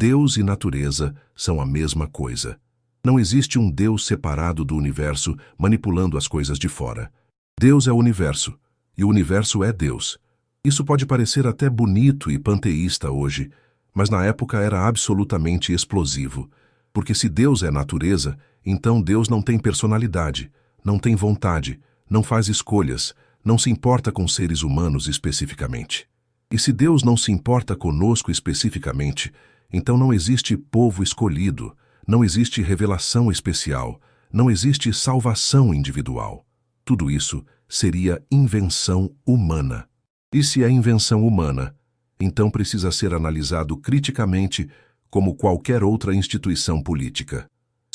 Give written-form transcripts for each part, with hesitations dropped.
Deus e natureza são a mesma coisa. Não existe um Deus separado do universo manipulando as coisas de fora. Deus é o universo, e o universo é Deus. Isso pode parecer até bonito e panteísta hoje, mas na época era absolutamente explosivo. Porque se Deus é natureza, então Deus não tem personalidade, não tem vontade, não faz escolhas, não se importa com seres humanos especificamente. E se Deus não se importa conosco especificamente, então não existe povo escolhido, não existe revelação especial, não existe salvação individual. Tudo isso seria invenção humana. E se é invenção humana, então precisa ser analisado criticamente como qualquer outra instituição política.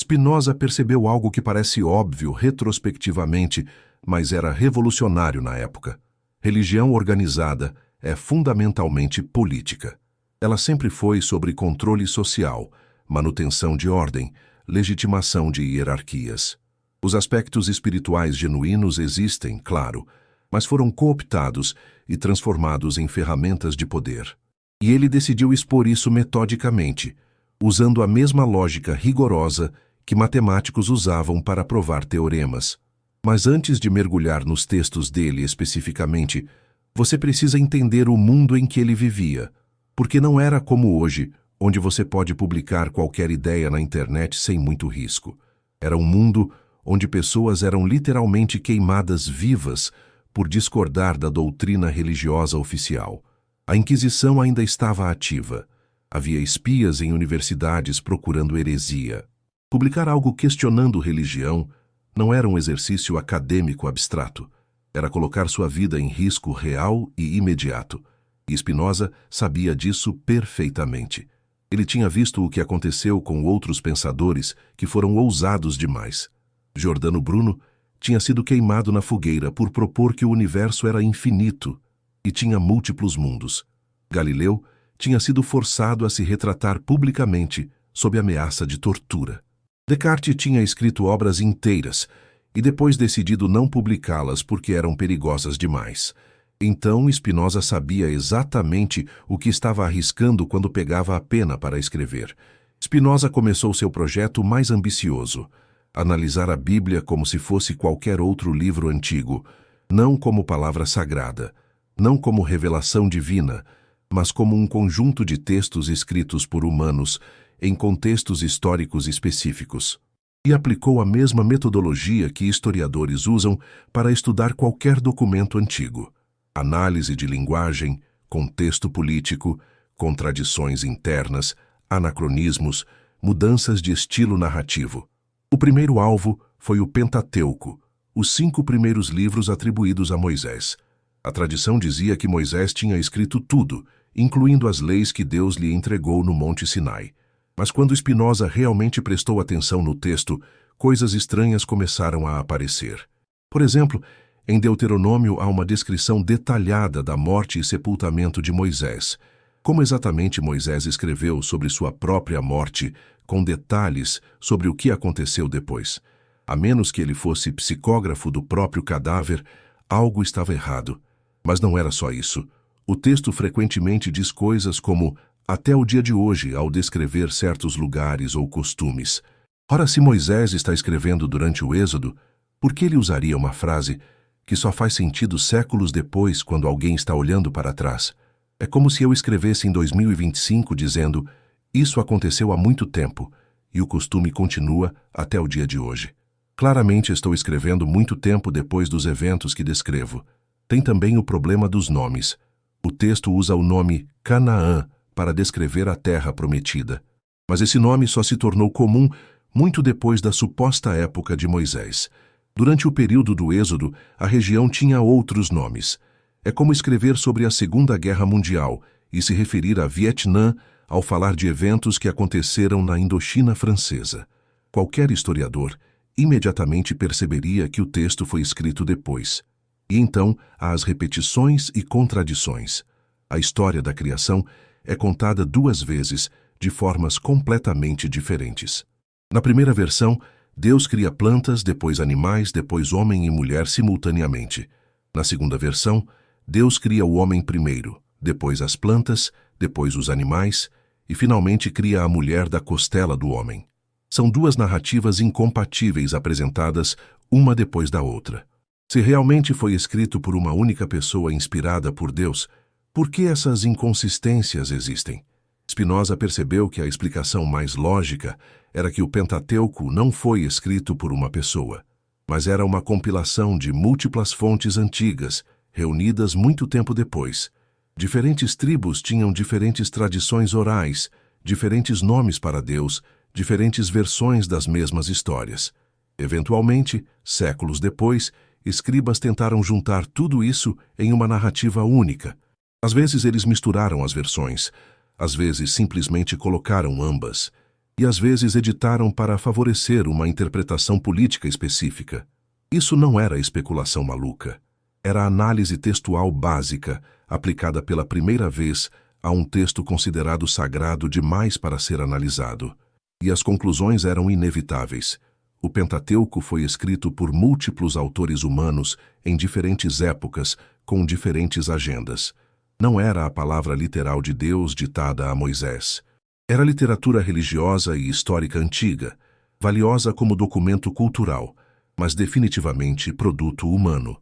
Spinoza percebeu algo que parece óbvio retrospectivamente, mas era revolucionário na época. Religião organizada é fundamentalmente política. Ela sempre foi sobre controle social, manutenção de ordem, legitimação de hierarquias. Os aspectos espirituais genuínos existem, claro, mas foram cooptados e transformados em ferramentas de poder. E ele decidiu expor isso metodicamente, usando a mesma lógica rigorosa que matemáticos usavam para provar teoremas. Mas antes de mergulhar nos textos dele especificamente, você precisa entender o mundo em que ele vivia, porque não era como hoje, onde você pode publicar qualquer ideia na internet sem muito risco. Era um mundo onde pessoas eram literalmente queimadas vivas por discordar da doutrina religiosa oficial. A Inquisição ainda estava ativa. Havia espias em universidades procurando heresia. Publicar algo questionando religião não era um exercício acadêmico abstrato. Era colocar sua vida em risco real e imediato. E Spinoza sabia disso perfeitamente. Ele tinha visto o que aconteceu com outros pensadores que foram ousados demais. Giordano Bruno tinha sido queimado na fogueira por propor que o universo era infinito e tinha múltiplos mundos. Galileu tinha sido forçado a se retratar publicamente sob ameaça de tortura. Descartes tinha escrito obras inteiras e depois decidido não publicá-las porque eram perigosas demais. Então Spinoza sabia exatamente o que estava arriscando quando pegava a pena para escrever. Spinoza começou seu projeto mais ambicioso: analisar a Bíblia como se fosse qualquer outro livro antigo, não como palavra sagrada, não como revelação divina, mas como um conjunto de textos escritos por humanos em contextos históricos específicos. E aplicou a mesma metodologia que historiadores usam para estudar qualquer documento antigo: análise de linguagem, contexto político, contradições internas, anacronismos, mudanças de estilo narrativo. O primeiro alvo foi o Pentateuco, os 5 primeiros livros atribuídos a Moisés. A tradição dizia que Moisés tinha escrito tudo, incluindo as leis que Deus lhe entregou no Monte Sinai. Mas quando Spinoza realmente prestou atenção no texto, coisas estranhas começaram a aparecer. Por exemplo, em Deuteronômio há uma descrição detalhada da morte e sepultamento de Moisés. Como exatamente Moisés escreveu sobre sua própria morte, com detalhes sobre o que aconteceu depois. A menos que ele fosse psicógrafo do próprio cadáver, algo estava errado. Mas não era só isso. O texto frequentemente diz coisas como até o dia de hoje ao descrever certos lugares ou costumes. Ora, se Moisés está escrevendo durante o Êxodo, por que ele usaria uma frase que só faz sentido séculos depois quando alguém está olhando para trás? É como se eu escrevesse em 2025 dizendo: isso aconteceu há muito tempo, e o costume continua até o dia de hoje. Claramente estou escrevendo muito tempo depois dos eventos que descrevo. Tem também o problema dos nomes. O texto usa o nome Canaã para descrever a terra prometida. Mas esse nome só se tornou comum muito depois da suposta época de Moisés. Durante o período do Êxodo, a região tinha outros nomes. É como escrever sobre a Segunda Guerra Mundial e se referir a Vietnã ao falar de eventos que aconteceram na Indochina Francesa. Qualquer historiador imediatamente perceberia que o texto foi escrito depois. E então há as repetições e contradições. A história da criação é contada 2 vezes, de formas completamente diferentes. Na primeira versão, Deus cria plantas, depois animais, depois homem e mulher simultaneamente. Na segunda versão, Deus cria o homem primeiro, depois as plantas, depois os animais, e finalmente cria a mulher da costela do homem. São duas narrativas incompatíveis apresentadas uma depois da outra. Se realmente foi escrito por uma única pessoa inspirada por Deus, por que essas inconsistências existem? Spinoza percebeu que a explicação mais lógica era que o Pentateuco não foi escrito por uma pessoa, mas era uma compilação de múltiplas fontes antigas, reunidas muito tempo depois. Diferentes tribos tinham diferentes tradições orais, diferentes nomes para Deus, diferentes versões das mesmas histórias. Eventualmente, séculos depois, escribas tentaram juntar tudo isso em uma narrativa única. Às vezes eles misturaram as versões, às vezes simplesmente colocaram ambas, e às vezes editaram para favorecer uma interpretação política específica. Isso não era especulação maluca. Era análise textual básica, aplicada pela primeira vez a um texto considerado sagrado demais para ser analisado. E as conclusões eram inevitáveis. O Pentateuco foi escrito por múltiplos autores humanos em diferentes épocas, com diferentes agendas. Não era a palavra literal de Deus ditada a Moisés. Era literatura religiosa e histórica antiga, valiosa como documento cultural, mas definitivamente produto humano.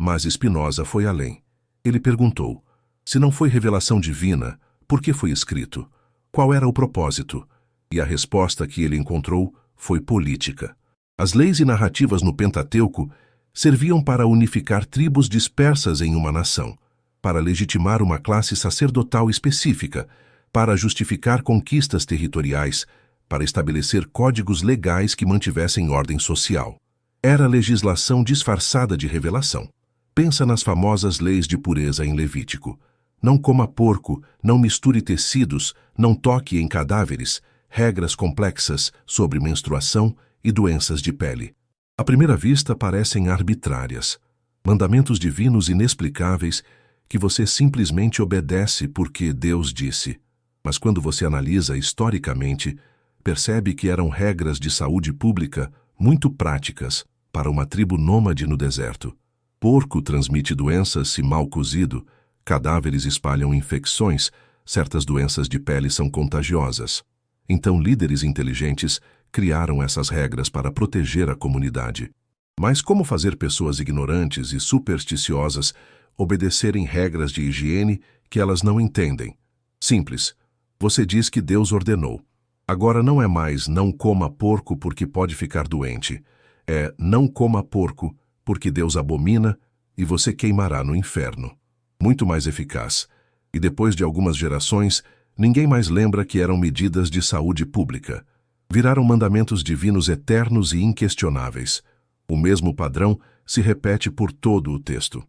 Mas Spinoza foi além. Ele perguntou: se não foi revelação divina, por que foi escrito? Qual era o propósito? E a resposta que ele encontrou foi política. As leis e narrativas no Pentateuco serviam para unificar tribos dispersas em uma nação, para legitimar uma classe sacerdotal específica, para justificar conquistas territoriais, para estabelecer códigos legais que mantivessem ordem social. Era legislação disfarçada de revelação. Pensa nas famosas leis de pureza em Levítico. Não coma porco, não misture tecidos, não toque em cadáveres, regras complexas sobre menstruação e doenças de pele. À primeira vista parecem arbitrárias, mandamentos divinos inexplicáveis que você simplesmente obedece porque Deus disse. Mas quando você analisa historicamente, percebe que eram regras de saúde pública muito práticas para uma tribo nômade no deserto. Porco transmite doenças se mal cozido, cadáveres espalham infecções, certas doenças de pele são contagiosas. Então líderes inteligentes criaram essas regras para proteger a comunidade. Mas como fazer pessoas ignorantes e supersticiosas obedecerem regras de higiene que elas não entendem? Simples. Você diz que Deus ordenou. Agora não é mais não coma porco porque pode ficar doente. É não coma porco porque Deus abomina e você queimará no inferno. Muito mais eficaz. E depois de algumas gerações, ninguém mais lembra que eram medidas de saúde pública. Viraram mandamentos divinos eternos e inquestionáveis. O mesmo padrão se repete por todo o texto.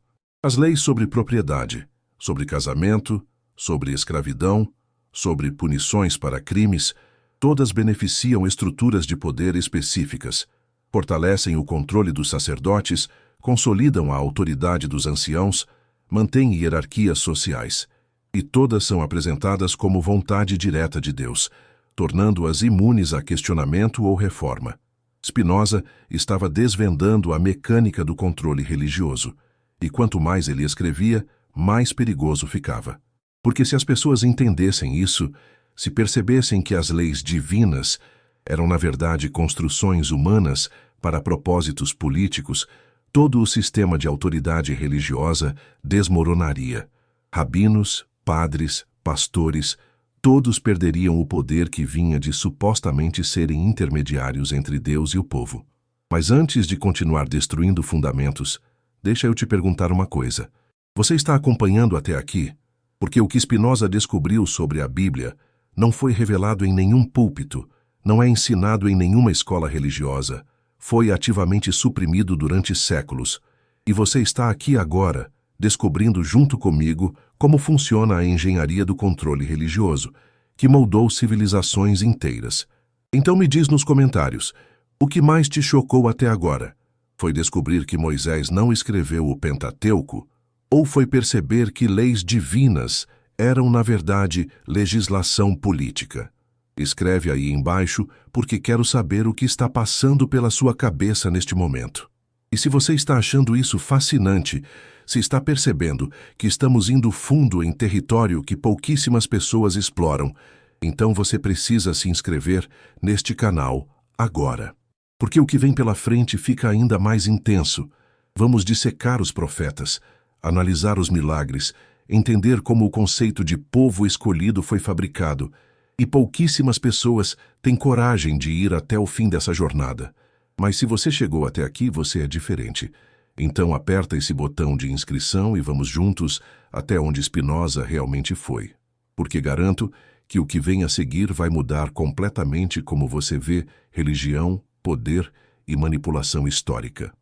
As leis sobre propriedade, sobre casamento, sobre escravidão, sobre punições para crimes, todas beneficiam estruturas de poder específicas, fortalecem o controle dos sacerdotes, consolidam a autoridade dos anciãos, mantêm hierarquias sociais. E todas são apresentadas como vontade direta de Deus, tornando-as imunes a questionamento ou reforma. Spinoza estava desvendando a mecânica do controle religioso, e quanto mais ele escrevia, mais perigoso ficava. Porque se as pessoas entendessem isso, se percebessem que as leis divinas eram na verdade construções humanas para propósitos políticos, todo o sistema de autoridade religiosa desmoronaria. Rabinos, padres, pastores, todos perderiam o poder que vinha de supostamente serem intermediários entre Deus e o povo. Mas antes de continuar destruindo fundamentos, deixa eu te perguntar uma coisa. Você está acompanhando até aqui? Porque o que Spinoza descobriu sobre a Bíblia não foi revelado em nenhum púlpito, não é ensinado em nenhuma escola religiosa, foi ativamente suprimido durante séculos, e você está aqui agora, descobrindo junto comigo como funciona a engenharia do controle religioso, que moldou civilizações inteiras. Então me diz nos comentários, o que mais te chocou até agora? Foi descobrir que Moisés não escreveu o Pentateuco? Ou foi perceber que leis divinas eram, na verdade, legislação política? Escreve aí embaixo, porque quero saber o que está passando pela sua cabeça neste momento. E se você está achando isso fascinante, se está percebendo que estamos indo fundo em território que pouquíssimas pessoas exploram, Então você precisa se inscrever neste canal agora. Porque o que vem pela frente fica ainda mais intenso. Vamos dissecar os profetas, analisar os milagres, entender como o conceito de povo escolhido foi fabricado, e pouquíssimas pessoas têm coragem de ir até o fim dessa jornada. Mas se você chegou até aqui, você é diferente. Então aperta esse botão de inscrição e vamos juntos até onde Spinoza realmente foi. Porque garanto que o que vem a seguir vai mudar completamente como você vê religião, poder e manipulação histórica.